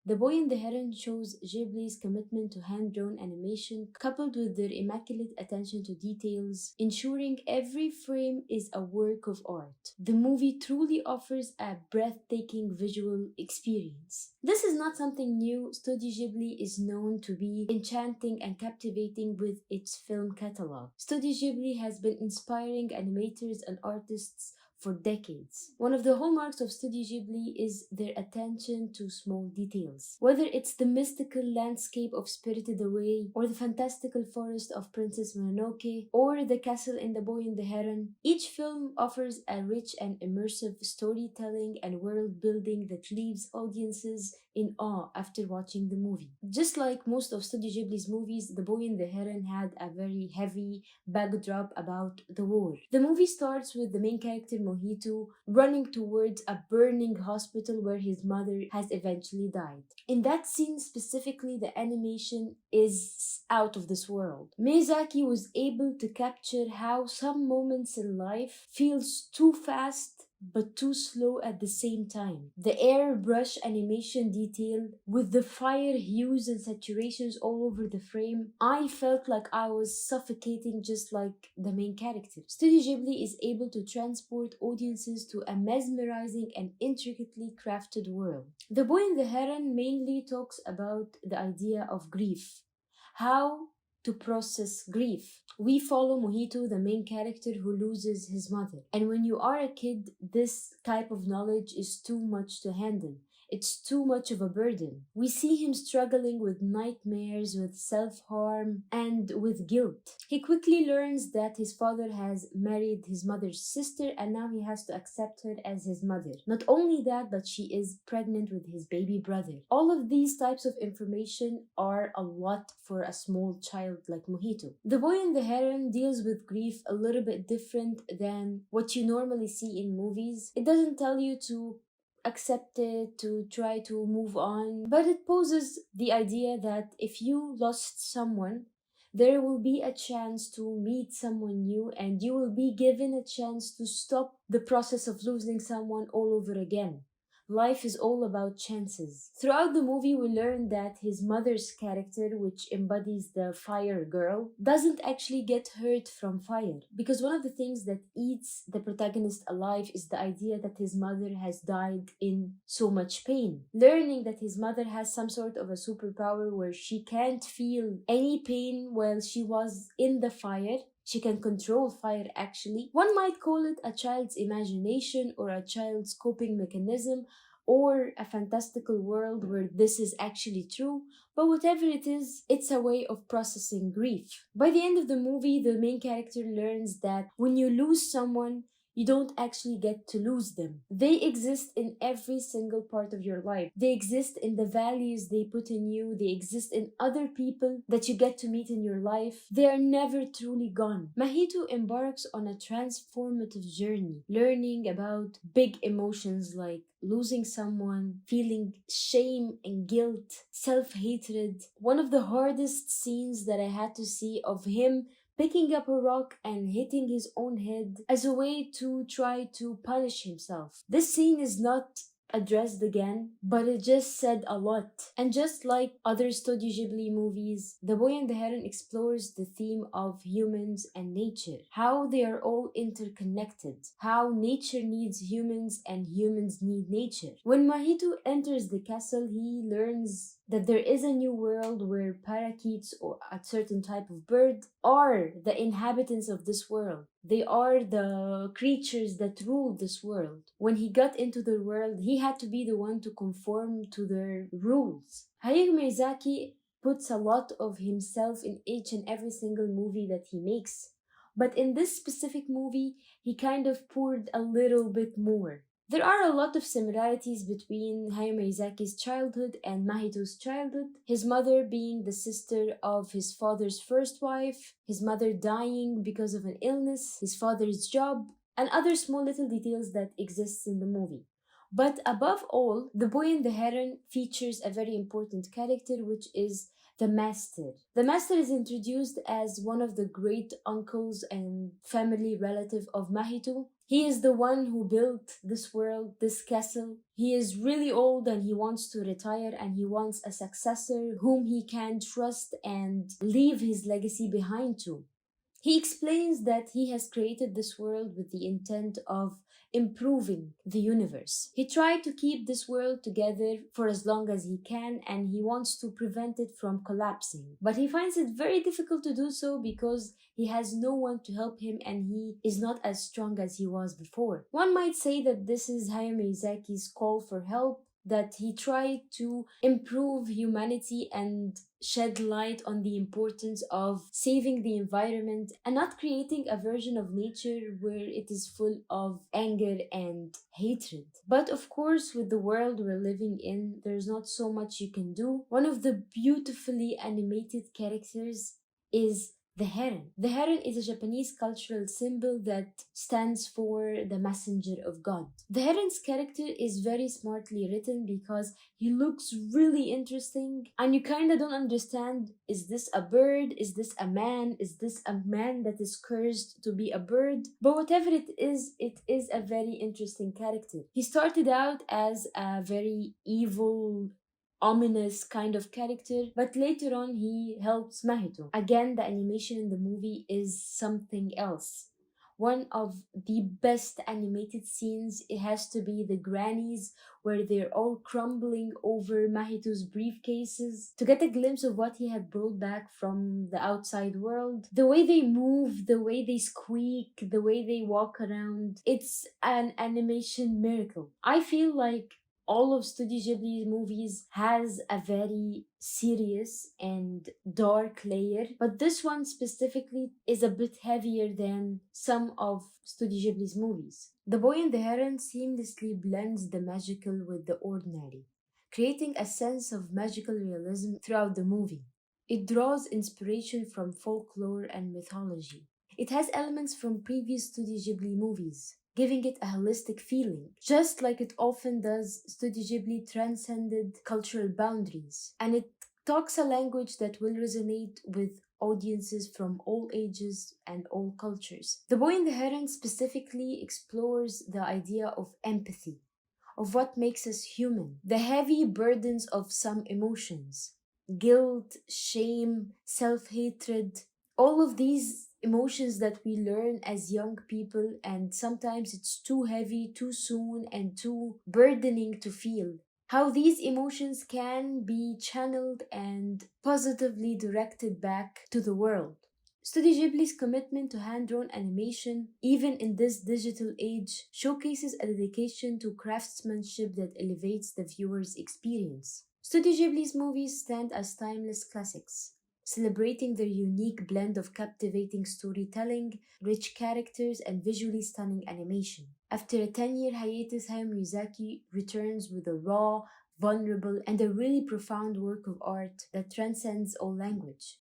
The Boy and the Heron shows Ghibli's commitment to hand-drawn animation coupled with their immaculate attention to details, ensuring every frame is a work of art. The movie truly offers a breathtaking visual experience. This is not something new. Studio Ghibli is known to be enchanting and captivating with its film catalog. Studio Ghibli has been inspiring animators and artists for decades. One of the hallmarks of Studio Ghibli is their attention to small details. Whether it's the mystical landscape of Spirited Away, or the fantastical forest of Princess Mononoke, or the castle in The Boy and the Heron, each film offers a rich and immersive storytelling and world building that leaves audiences in awe after watching the movie. Just like most of Studio Ghibli's movies, The Boy and the Heron had a very heavy backdrop about the war. The movie starts with the main character Mojito running towards a burning hospital where his mother has eventually died. In that scene specifically, the animation is out of this world. Miyazaki was able to capture how some moments in life feels too fast but too slow at the same time. The airbrush animation detail with the fire hues and saturations all over the frame, I felt like I was suffocating just like the main character. Studio Ghibli is able to transport audiences to a mesmerizing and intricately crafted world. The Boy and the Heron mainly talks about the idea of grief. How to process grief. We follow Mojito, the main character who loses his mother. And when you are a kid, this type of knowledge is too much to handle. It's too much of a burden. We see him struggling with nightmares, with self-harm, and with guilt. He quickly learns that his father has married his mother's sister and now he has to accept her as his mother. Not only that, but she is pregnant with his baby brother. All of these types of information are a lot for a small child like Mojito. The Boy and the Heron deals with grief a little bit different than what you normally see in movies. It doesn't tell you to accept it, to try to move on, but it poses the idea that if you lost someone, there will be a chance to meet someone new and you will be given a chance to stop the process of losing someone all over again. Life is all about chances. Throughout the movie, we learn that his mother's character, which embodies the fire girl, doesn't actually get hurt from fire. Because one of the things that eats the protagonist alive is the idea that his mother has died in so much pain. Learning that his mother has some sort of a superpower where she can't feel any pain while she was in the fire. She can control fire actually. One might call it a child's imagination or a child's coping mechanism or a fantastical world where this is actually true, but whatever it is, it's a way of processing grief. By the end of the movie, the main character learns that when you lose someone, you don't actually get to lose them. They exist in every single part of your life. They exist in the values they put in you. They exist in other people that you get to meet in your life. They are never truly gone. Mahito embarks on a transformative journey, learning about big emotions like losing someone, feeling shame and guilt, self-hatred. One of the hardest scenes that I had to see of him picking up a rock and hitting his own head as a way to try to punish himself. This scene is not addressed again, but it just said a lot. And just like other Studio Ghibli movies, The Boy and the Heron explores the theme of humans and nature, how they are all interconnected, how nature needs humans and humans need nature. When Mahito enters the castle, he learns that there is a new world where parakeets or a certain type of bird are the inhabitants of this world. They are the creatures that rule this world. When he got into the world, he had to be the one to conform to their rules. Hayao Miyazaki puts a lot of himself in each and every single movie that he makes. But in this specific movie, he kind of poured a little bit more. There are a lot of similarities between Hayao Miyazaki's childhood and Mahito's childhood. His mother being the sister of his father's first wife, his mother dying because of an illness, his father's job, and other small little details that exists in the movie. But above all, The Boy and the Heron features a very important character, which is the master. The master is introduced as one of the great uncles and family relative of Mahito. He is the one who built this world, this castle. He is really old and he wants to retire and he wants a successor whom he can trust and leave his legacy behind to. He explains that he has created this world with the intent of improving the universe. He tried to keep this world together for as long as he can and he wants to prevent it from collapsing. But he finds it very difficult to do so because he has no one to help him and he is not as strong as he was before. One might say that this is Hayao Miyazaki's call for help, that he tried to improve humanity and shed light on the importance of saving the environment and not creating a version of nature where it is full of anger and hatred. But of course, with the world we're living in, there's not so much you can do. One of the beautifully animated characters is the heron. The heron is a Japanese cultural symbol that stands for the messenger of God. The heron's character is very smartly written because he looks really interesting and you kind of don't understand, is this a bird? Is this a man? Is this a man that is cursed to be a bird? But whatever it is a very interesting character. He started out as a very evil, ominous kind of character, but later on he helps Mahito. Again, the animation in the movie is something else. One of the best animated scenes, it has to be the grannies where they're all crumbling over Mahito's briefcases to get a glimpse of what he had brought back from the outside world. The way they move, the way they squeak, the way they walk around, it's an animation miracle. I feel like all of Studio Ghibli movies has a very serious and dark layer, but this one specifically is a bit heavier than some of Studio Ghibli's movies. The Boy and the Heron seamlessly blends the magical with the ordinary, creating a sense of magical realism throughout the movie. It draws inspiration from folklore and mythology. It has elements from previous Studio Ghibli movies, giving it a holistic feeling. Just like it often does, Studio Ghibli transcended cultural boundaries, and it talks a language that will resonate with audiences from all ages and all cultures. The Boy and the Heron specifically explores the idea of empathy, of what makes us human, the heavy burdens of some emotions, guilt, shame, self-hatred, all of these emotions that we learn as young people, and sometimes it's too heavy, too soon, and too burdening to feel. How these emotions can be channeled and positively directed back to the world. Studio Ghibli's commitment to hand-drawn animation, even in this digital age, showcases a dedication to craftsmanship that elevates the viewer's experience. Studio Ghibli's movies stand as timeless classics, celebrating their unique blend of captivating storytelling, rich characters, and visually stunning animation. After a 10-year hiatus, Hayao Miyazaki returns with a raw, vulnerable, and a really profound work of art that transcends all language.